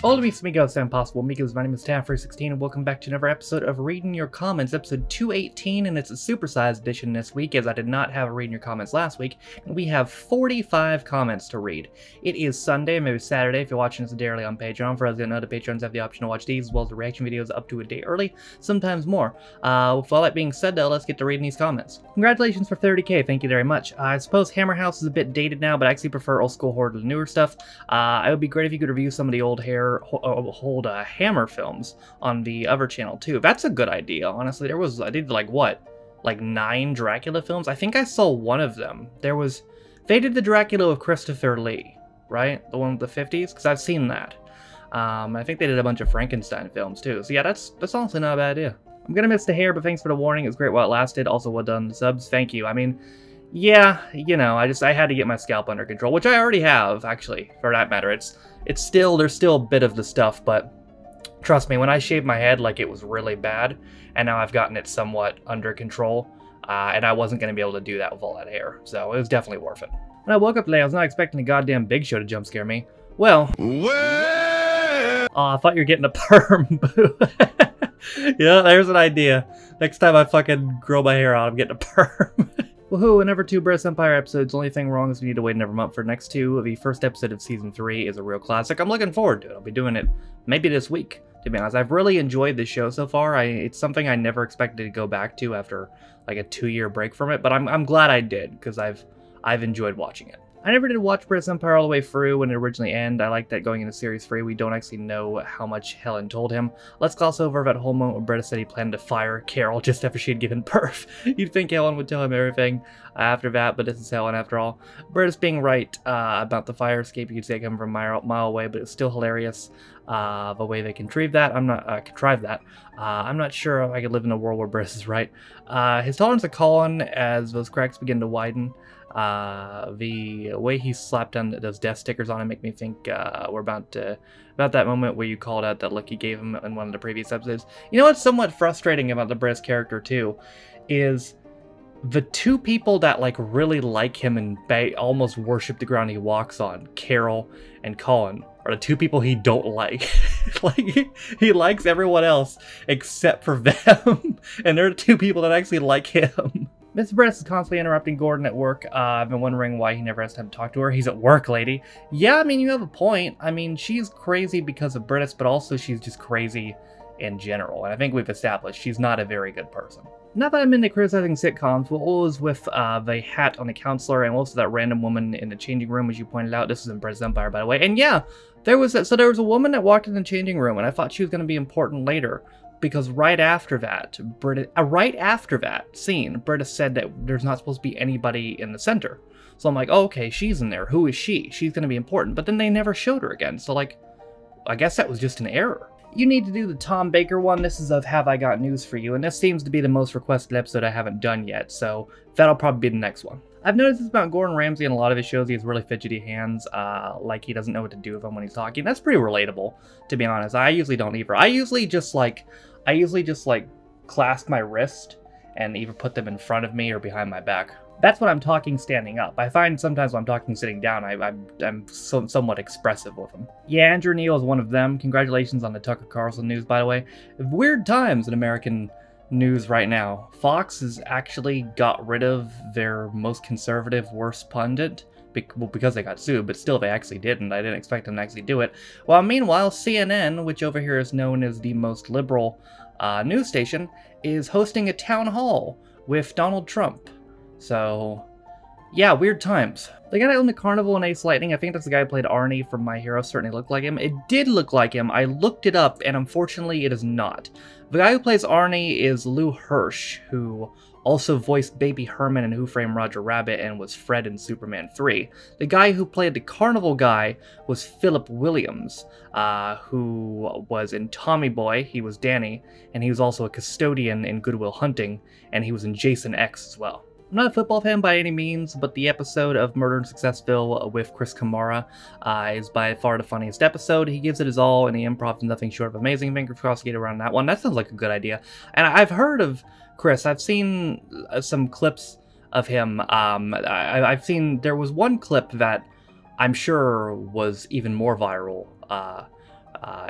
Hola mis amigos, impossible amigos, my name is Taffrey16 and welcome back to another episode of Reading Your Comments, episode 218, and it's a supersized edition this week as I did not have a Reading Your Comments last week, and we have 45 comments to read. It is Sunday, maybe Saturday if you're watching this a day early on Patreon. For those that know, the Patrons have the option to watch these as well as the reaction videos up to a day early, sometimes more. With all that being said though, let's get to reading these comments. Congratulations for 30k, thank you very much. I suppose Hammer House is a bit dated now, but I actually prefer old school horror to the newer stuff. It would be great if you could review some of the old Hammer films on the other channel too. That's a good idea, honestly. I did like 9 Dracula films. I think I saw one of them. They did the Dracula with Christopher Lee, right? The one with the 50s, because I've seen that. I think they did a bunch of Frankenstein films too. So yeah, that's honestly not a bad idea. I'm gonna miss the hair, but thanks for the warning. It was great while it lasted. Also, well done, the subs. Thank you. I mean, yeah, you know, I had to get my scalp under control, which I already have, actually, for that matter. There's still a bit of the stuff, but trust me, when I shaved my head, like, it was really bad, and now I've gotten it somewhat under control, and I wasn't going to be able to do that with all that hair, so it was definitely worth it. When I woke up today, I was not expecting a goddamn Big Show to jump scare me. Well, I thought you were getting a perm, boo. Yeah, there's an idea. Next time I fucking grow my hair out, I'm getting a perm. Woohoo, another 2 British Empire episodes. The only thing wrong is we need to wait another month for the next 2. The first episode of Season 3 is a real classic. I'm looking forward to it. I'll be doing it maybe this week, to be honest. I've really enjoyed the show so far. It's something I never expected to go back to after like a 2-year break from it, but I'm glad I did, because I've enjoyed watching it. I never did watch British Empire all the way through when it originally ended. I like that going into Series 3, we don't actually know how much Helen told him. Let's gloss over that whole moment where Britta said he planned to fire Carol just after she had given birth. You'd think Helen would tell him everything after that, but this is Helen after all. Britta's being right about the fire escape. You could say it coming from a mile away, but it's still hilarious the way they contrived that. I'm not sure if I could live in a world where Britta is right. His tolerance of Colin as those cracks begin to widen. The way he slapped down those death stickers on him make me think we're about that moment where you called out that look he gave him in one of the previous episodes. You know what's somewhat frustrating about the Briss character too is the 2 people that like really like him and almost worship the ground he walks on, Carol and Colin, are the 2 people he don't like. Like, he likes everyone else except for them, and they're the 2 people that actually like him. Mr. Briss is constantly interrupting Gordon at work. I've been wondering why he never has time to talk to her. He's at work, lady. Yeah, I mean, you have a point. I mean, she's crazy because of Briss, but also she's just crazy in general. And I think we've established she's not a very good person. Not that I'm into criticizing sitcoms, but always with the hat on the counselor and also that random woman in the changing room, as you pointed out. This is in British Empire, by the way. And yeah, there was a woman that walked in the changing room, and I thought she was going to be important later. Because right after that scene, Britta said that there's not supposed to be anybody in the center. So I'm like, oh, okay, she's in there. Who is she? She's going to be important. But then they never showed her again. So, like, I guess that was just an error. You need to do the Tom Baker one. This is of Have I Got News For You. And this seems to be the most requested episode I haven't done yet. So that'll probably be the next one. I've noticed this about Gordon Ramsay in a lot of his shows. He has really fidgety hands, like he doesn't know what to do with them when he's talking. That's pretty relatable, to be honest. I usually don't either. I usually just clasp my wrist and either put them in front of me or behind my back. That's when I'm talking standing up. I find sometimes when I'm talking sitting down, I'm somewhat expressive with them. Yeah, Andrew Neil is one of them. Congratulations on the Tucker Carlson news, by the way. Weird times in American news right now. Fox has actually got rid of their most conservative, worst pundit. Well, because they got sued, but still they actually didn't. I didn't expect them to actually do it. Well, meanwhile, CNN, which over here is known as the most liberal news station, is hosting a town hall with Donald Trump. So, yeah, weird times. The guy that owned the Carnival in Ace Lightning, I think that's the guy who played Arnie from My Hero, certainly looked like him. It did look like him. I looked it up, and unfortunately, it is not. The guy who plays Arnie is Lou Hirsch, who also voiced Baby Herman in Who Framed Roger Rabbit and was Fred in Superman 3. The guy who played the Carnival guy was Philip Williams, who was in Tommy Boy, he was Danny, and he was also a custodian in Good Will Hunting, and he was in Jason X as well. I'm not a football fan by any means, but the episode of Murder in Successville with Chris Kamara is by far the funniest episode. He gives it his all, and the improv is nothing short of amazing. Fingers crossed to get around that one. That sounds like a good idea. And I've heard of Chris. I've seen some clips of him. I've seen, there was one clip that I'm sure was even more viral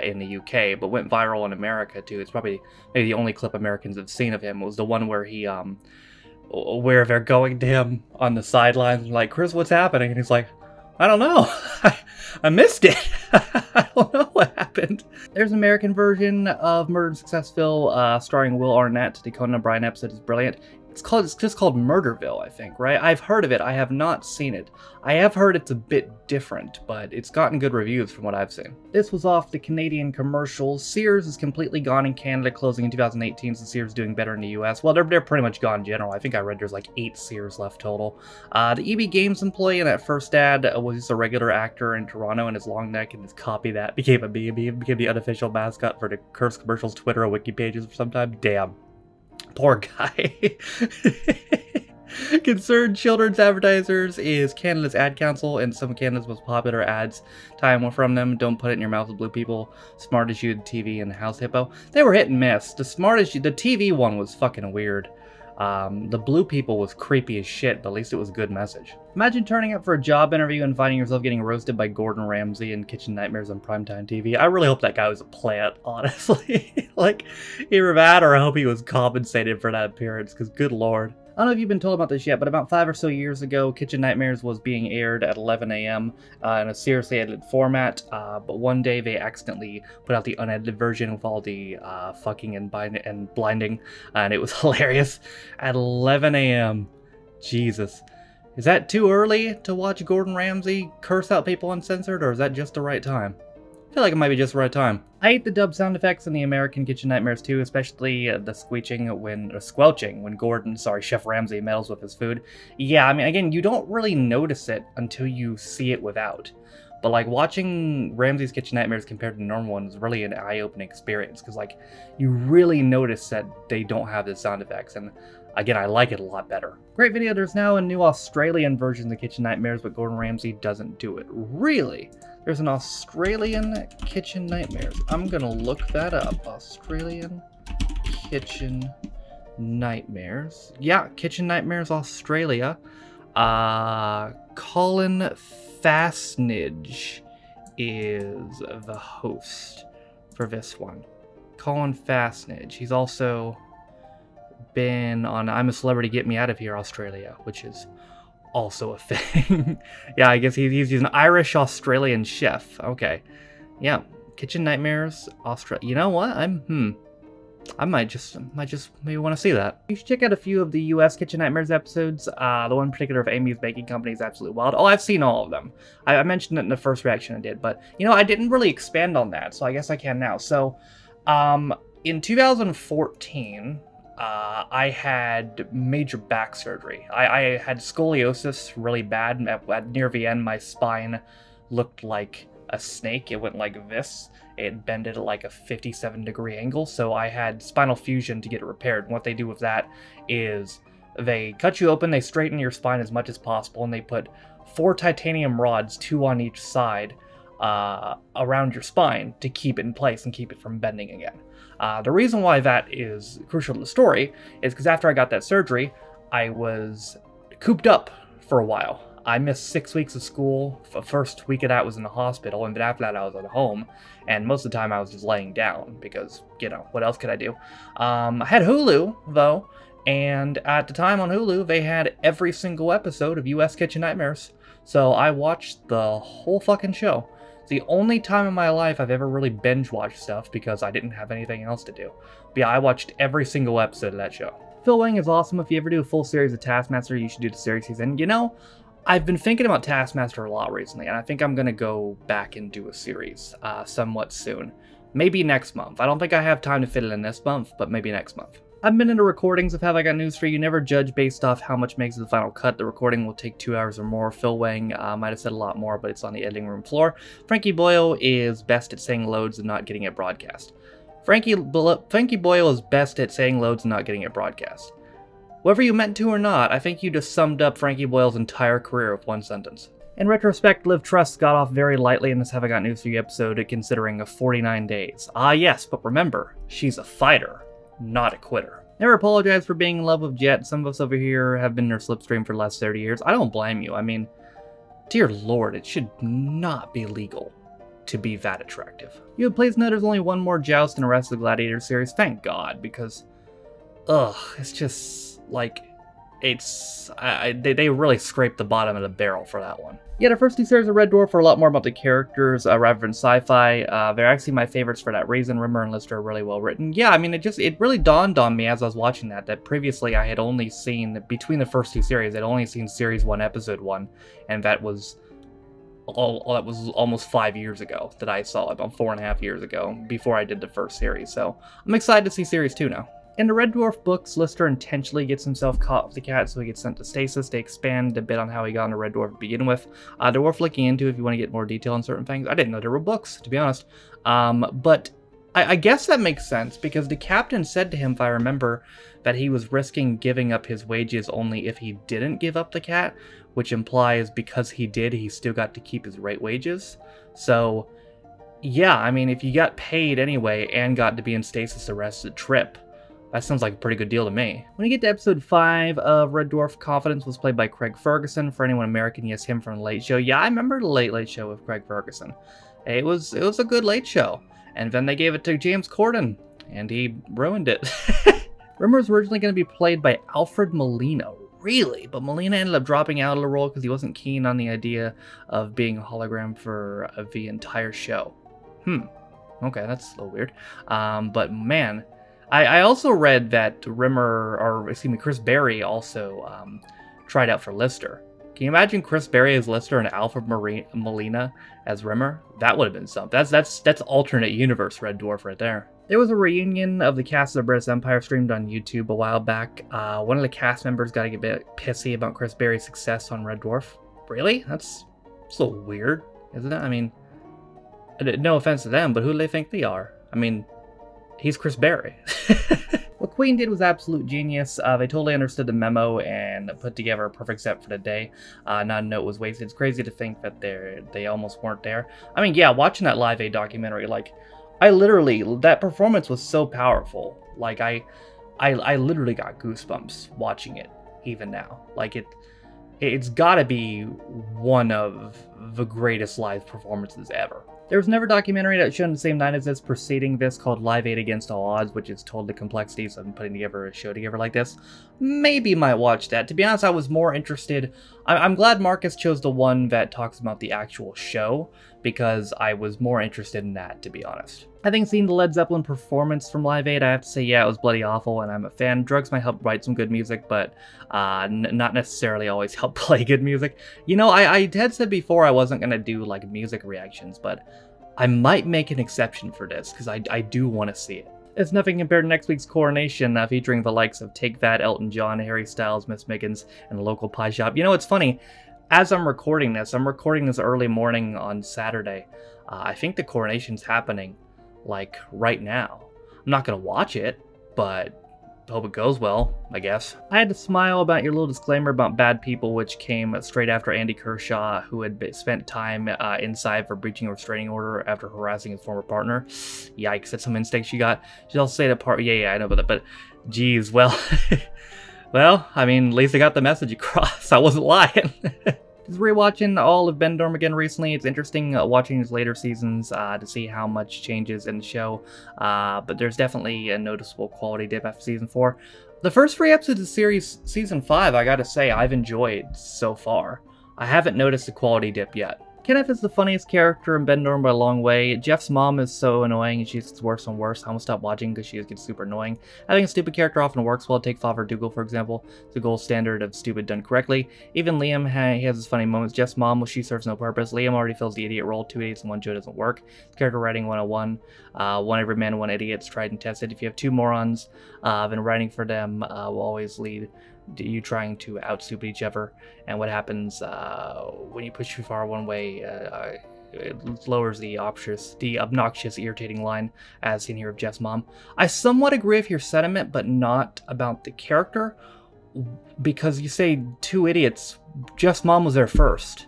in the UK, but went viral in America too. It's probably maybe the only clip Americans have seen of him. It was the one where he, where they're going to him on the sidelines, like, Chris, what's happening? And he's like, I don't know. I missed it. I don't know what happened. There's an American version of Murder in Successville, starring Will Arnett. The Conan O'Brien episode is brilliant. It's just called Murderville, I think, right? I've heard of it. I have not seen it. I have heard it's a bit different, but it's gotten good reviews from what I've seen. This was off the Canadian commercial. Sears is completely gone in Canada, closing in 2018, so Sears doing better in the US. Well, they're pretty much gone in general. I think I read there's like 8 Sears left total. The EB Games employee in that first ad was just a regular actor in Toronto, and his long neck and his copy that became a BB, became the unofficial mascot for the Curse Commercials Twitter or wiki pages for some time. Damn. Poor guy. Concerned Children's Advertisers is Canada's ad council, and some of Canada's most popular ads. Time from them. Don't Put It in Your Mouth with Blue People, Smart as You, the TV, and House Hippo. They were hit and miss. The Smart as You, the TV one was fucking weird. The Blue People was creepy as shit, but at least it was a good message. Imagine turning up for a job interview and finding yourself getting roasted by Gordon Ramsay in Kitchen Nightmares on primetime TV. I really hope that guy was a plant, honestly. Like, either that or I hope he was compensated for that appearance, because good lord. I don't know if you've been told about this yet, but about 5 or so years ago, Kitchen Nightmares was being aired at 11 a.m. In a seriously edited format, but one day they accidentally put out the unedited version with all the fucking and blinding, and it was hilarious. At 11 a.m. Jesus. Is that too early to watch Gordon Ramsay curse out people uncensored, or is that just the right time? I feel like it might be just the right time. I hate the dub sound effects in the American Kitchen Nightmares too, especially the squelching when Gordon, Chef Ramsay meddles with his food. Yeah, I mean, again, you don't really notice it until you see it without. But like watching Ramsay's Kitchen Nightmares compared to the normal one is really an eye-opening experience, because like you really notice that they don't have the sound effects, and again, I like it a lot better. Great video, there's now a new Australian version of Kitchen Nightmares, but Gordon Ramsay doesn't do it. Really? There's an Australian Kitchen Nightmares. I'm gonna look that up. Australian Kitchen Nightmares. Yeah, Kitchen Nightmares Australia. Colin Fastnidge is the host for this one. Colin Fastnidge. He's also been on I'm a Celebrity, Get Me Out of Here Australia, which is also a thing. Yeah, I guess he's an Irish Australian chef. Okay. Yeah, Kitchen Nightmares Australia. You know what? I might just maybe want to see that. You should check out a few of the US Kitchen Nightmares episodes. The one in particular of Amy's Baking Company is absolutely wild. Oh, I've seen all of them. I mentioned it in the first reaction I did, but you know, I didn't really expand on that, so I guess I can now. So, in 2014, I had major back surgery. I had scoliosis really bad. Near the end, my spine looked like a snake. It went like this. It bended at like a 57-degree angle, so I had spinal fusion to get it repaired. And what they do with that is they cut you open, they straighten your spine as much as possible, and they put 4 titanium rods, 2 on each side, around your spine to keep it in place and keep it from bending again. The reason why that is crucial to the story is because after I got that surgery, I was cooped up for a while. I missed 6 weeks of school. The first week of that was in the hospital, and then after that I was at home, and most of the time I was just laying down because, you know, what else could I do? I had Hulu, though, and at the time on Hulu, they had every single episode of US Kitchen Nightmares, so I watched the whole fucking show. It's the only time in my life I've ever really binge-watched stuff because I didn't have anything else to do. But yeah, I watched every single episode of that show. Phil Wang is awesome. If you ever do a full series of Taskmaster, you should do the series he's in. You know, I've been thinking about Taskmaster a lot recently, and I think I'm going to go back and do a series somewhat soon. Maybe next month. I don't think I have time to fit it in this month, but maybe next month. I've been into recordings of Have I Got News For You. Never judge based off how much makes the final cut. The recording will take 2 hours or more. Phil Wang might have said a lot more, but it's on the editing room floor. Frankie Boyle is best at saying loads and not getting it broadcast. Frankie Boyle is best at saying loads and not getting it broadcast. Whether you meant to or not, I think you just summed up Frankie Boyle's entire career with one sentence. In retrospect, Liv Truss got off very lightly in this Have I Got News For You episode, considering 49 days. Ah yes, but remember, she's a fighter, not a quitter. Never apologize for being in love with Jet. Some of us over here have been in her slipstream for the last 30 years. I don't blame you. I mean, dear lord, it should not be legal to be that attractive. You would please note there's only one more joust in the rest of the Gladiator series, thank God, because, ugh, it's just, like, they really scraped the bottom of the barrel for that one. Yeah, the first two series of Red Dwarf are a lot more about the characters rather than sci-fi. They're actually my favorites for that reason. Rimmer and Lister are really well written. Yeah, I mean, it really dawned on me as I was watching that previously I had only seen, between the first two series, I'd only seen Series 1, Episode 1, and that was almost 5 years ago that I saw it, about 4.5 years ago, before I did the first series. So I'm excited to see Series 2 now. In the Red Dwarf books, Lister intentionally gets himself caught with the cat so he gets sent to stasis. They expand a bit on how he got into Red Dwarf to begin with. They're worth looking into if you want to get more detail on certain things. I didn't know there were books, to be honest. But I guess that makes sense, because the captain said to him, if I remember, that he was risking giving up his wages only if he didn't give up the cat, which implies because he did, he still got to keep his right wages. So, yeah, I mean, if you got paid anyway and got to be in stasis the rest of the trip, that sounds like a pretty good deal to me. When you get to episode 5 of Red Dwarf, Confidence was played by Craig Ferguson. For anyone American, yes, him from The Late Show. Yeah, I remember The Late Show with Craig Ferguson. It was a good late show. And then they gave it to James Corden, and he ruined it. Rimmer was originally going to be played by Alfred Molina. Really? But Molina ended up dropping out of the role because he wasn't keen on the idea of being a hologram for the entire show. Okay, that's a little weird. But man, I also read that Chris Berry also tried out for Lister. Can you imagine Chris Berry as Lister and Alfred Molina as Rimmer? That would have been something. That's alternate universe Red Dwarf right there. There was a reunion of the cast of the British Empire streamed on YouTube a while back. One of the cast members got to get a bit pissy about Chris Berry's success on Red Dwarf. Really? That's a little weird, isn't it? I mean, no offense to them, but who do they think they are? I mean, he's Chris Berry. What Queen did was absolute genius. They totally understood the memo and put together a perfect set for the day. Not a note was wasted. It's crazy to think that they almost weren't there. I mean, yeah, watching that Live Aid documentary, like, that performance was so powerful. Like, I literally got goosebumps watching it, even now. Like, it's gotta be one of the greatest live performances ever. There was never a documentary that showed the same night as this preceding this called Live Aid Against All Odds, which is told the complexities of putting together a show together like this. Maybe might watch that. To be honest, I was more interested. I'm glad Marcus chose the one that talks about the actual show, because I was more interested in that, to be honest. Having seen the Led Zeppelin performance from Live Aid, I have to say, yeah, it was bloody awful, and I'm a fan. Drugs might help write some good music, but not necessarily always help play good music. You know, I had said before I wasn't going to do, like, music reactions, but I might make an exception for this, because I do want to see it. It's nothing compared to next week's Coronation, featuring the likes of Take That, Elton John, Harry Styles, Miss Miggins, and the local pie shop. You know, it's funny. As I'm recording this early morning on Saturday. I think the Coronation's happening, like, right now. I'm not going to watch it, but hope it goes well, I guess. I had to smile about your little disclaimer about bad people, which came straight after Andy Kershaw, who had spent time inside for breaching a restraining order after harassing his former partner. Yikes, that's some instinct she got. She also say that part, yeah, I know about that, but geez, well, well, I mean, at least I got the message across. I wasn't lying. Just rewatching all of Ben Dorm again recently. It's interesting watching his later seasons to see how much changes in the show, but there's definitely a noticeable quality dip after season 4. The first 3 episodes of season 5, I gotta say, I've enjoyed so far. I haven't noticed a quality dip yet. Kenneth is the funniest character in Ben Dorm by a long way. Jeff's mom is so annoying and she gets worse and worse. I almost stopped watching because she just gets super annoying. I think a stupid character often works well. Take Father Dougal, for example. It's a gold standard of stupid done correctly. Even Liam, he has his funny moments. Jeff's mom, well, she serves no purpose. Liam already fills the idiot role. 2 idiots and 1 Joe doesn't work. Character writing 101. One every man, 1 idiot. It's tried and tested. If you have 2 morons, then writing for them will always lead you trying to out-stupid each other, and what happens when you push too far one way, it lowers the obnoxious, irritating line, as seen here of Jeff's mom. I somewhat agree with your sentiment, but not about the character, because you say 2 idiots. Jeff's mom was there first.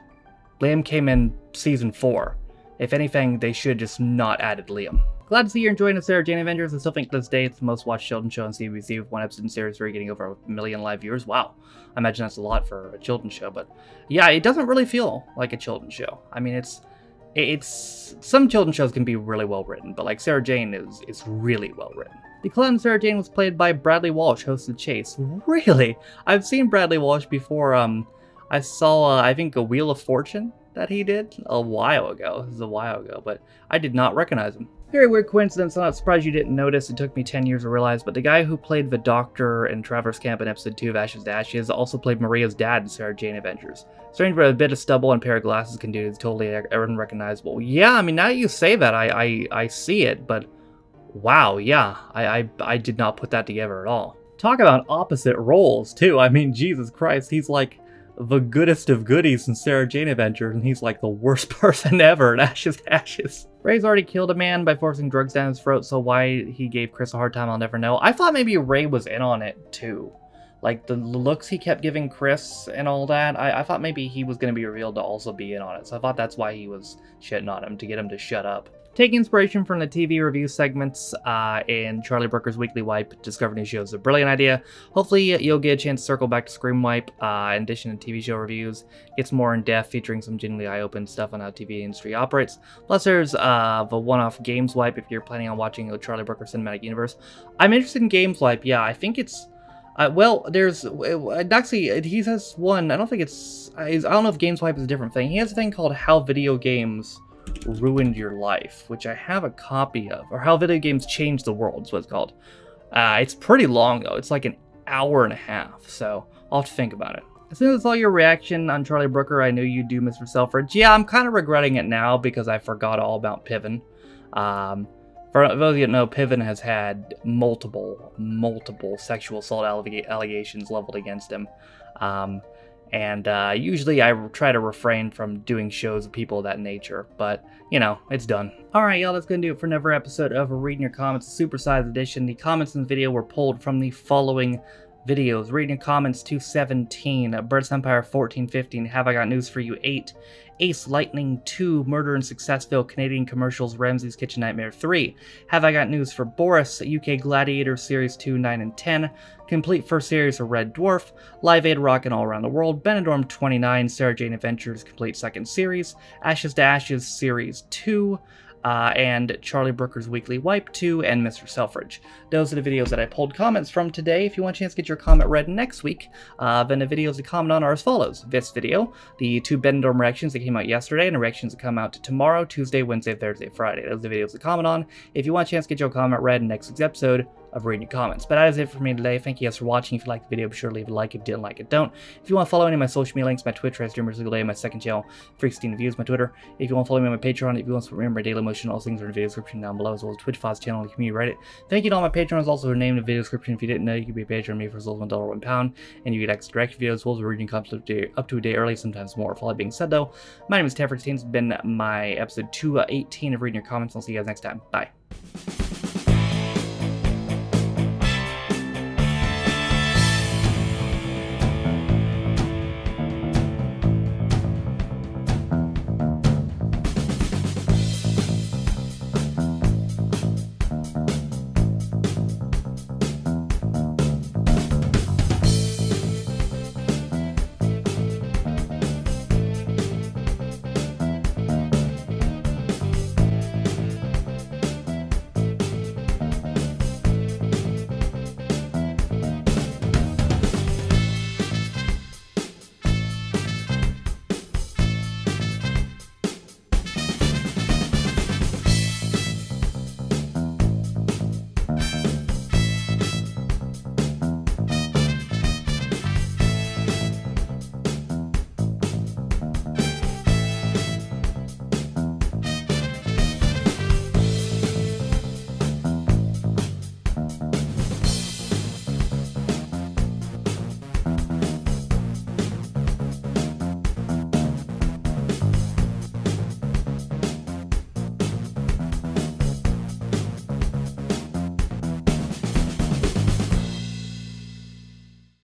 Liam came in season 4. If anything, they should just not added Liam. Glad to see you're enjoying the Sarah Jane Avengers. I still think to this day it's the most watched children's show on CBC, with 1 episode in series 3 getting over 1 million live viewers. Wow. I imagine that's a lot for a children's show, but yeah, it doesn't really feel like a children's show. I mean, it's some children's shows can be really well written, but like Sarah Jane is really well written. The clown Sarah Jane was played by Bradley Walsh, hosted Chase. Really? I've seen Bradley Walsh before. I saw I think a Wheel of Fortune that he did a while ago. This is a while ago, but I did not recognize him. Very weird coincidence. I'm not surprised you didn't notice. It took me 10 years to realize, but the guy who played the Doctor in Traverse Camp in episode 2 of Ashes to Ashes also played Maria's dad in Sarah Jane Adventures. Strange, but a bit of stubble and a pair of glasses can do it. It's totally unrecognizable. Yeah, I mean, now that you say that, I see it, but wow, yeah, I did not put that together at all. Talk about opposite roles, too. I mean, Jesus Christ, he's like the goodest of goodies in Sarah Jane Adventures, and he's like the worst person ever in Ashes to Ashes. Ray's already killed a man by forcing drugs down his throat, so why he gave Chris a hard time, I'll never know. I thought maybe Ray was in on it, too. Like, the looks he kept giving Chris and all that, I thought maybe he was going to be revealed to also be in on it, so I thought that's why he was shitting on him, to get him to shut up. Take inspiration from the TV review segments in Charlie Brooker's Weekly Wipe, Discover New Shows. A brilliant idea. Hopefully you'll get a chance to circle back to Scream Wipe in addition to TV show reviews. Gets more in-depth, featuring some genuinely eye-open stuff on how TV industry operates. Plus there's the one-off Games Wipe if you're planning on watching the Charlie Brooker Cinematic Universe. I'm interested in Games Wipe. Yeah, I think it's... well, there's... actually, he has one... I don't think it's... I don't know if Games Wipe is a different thing. He has a thing called How Video Games Ruined Your Life, which I have a copy of, or How Video Games Changed the World is what it's called. It's pretty long though, it's like an hour and a half, so I'll have to think about it. As soon as I saw your reaction on Charlie Brooker, I knew you'd do Mr. Selfridge. Yeah, I'm kind of regretting it now because I forgot all about Piven. For those of you that know, Piven has had multiple sexual assault allegations leveled against him. Usually I try to refrain from doing shows of people of that nature, but, you know, it's done. Alright, y'all, that's gonna do it for another episode of Reading Your Comments Supersized Edition. The comments in the video were pulled from the following videos: Reading Your Comments 217, Birds Empire 1415, Have I Got News for You 8, Ace Lightning 2, Murder in Successville, Canadian Commercials, Ramsay's Kitchen Nightmare 3, Have I Got News for Boris, UK Gladiator Series 2, 9, and 10, Complete First Series of Red Dwarf, Live Aid Rockin' All Around the World, Benidorm 29, Sarah Jane Adventures Complete Second Series, Ashes to Ashes Series 2, and Charlie Brooker's Weekly Wipe 2, and Mr. Selfridge. Those are the videos that I pulled comments from today. If you want a chance to get your comment read next week, then the videos to comment on are as follows. This video, the 2 Benidorm reactions that came out yesterday, and the reactions that come out tomorrow, Tuesday, Wednesday, Thursday, Friday. Those are the videos to comment on. If you want a chance to get your comment read in next week's episode of Reading Your Comments. But that is it for me today. Thank you guys for watching. If you liked the video, be sure to leave a like. If you didn't like it, don't. If you want to follow any of my social media links, my Twitter, I stream every single day, my second channel, Freak16 Views, my Twitter. If you want to follow me on my Patreon, if you want to remember my daily motion, all things are in the video description down below, as well as Twitch, Foz channel, and community Reddit. Thank you to all my Patrons, also are named in the video description. If you didn't know, you can be a patron of me for as little as $1 or £1, and you get access to direct videos, as well as reading comments up to a day early, sometimes more. For all that being said, though, my name is Taffer16. It's been my episode 218 of Reading Your Comments. I'll see you guys next time. Bye.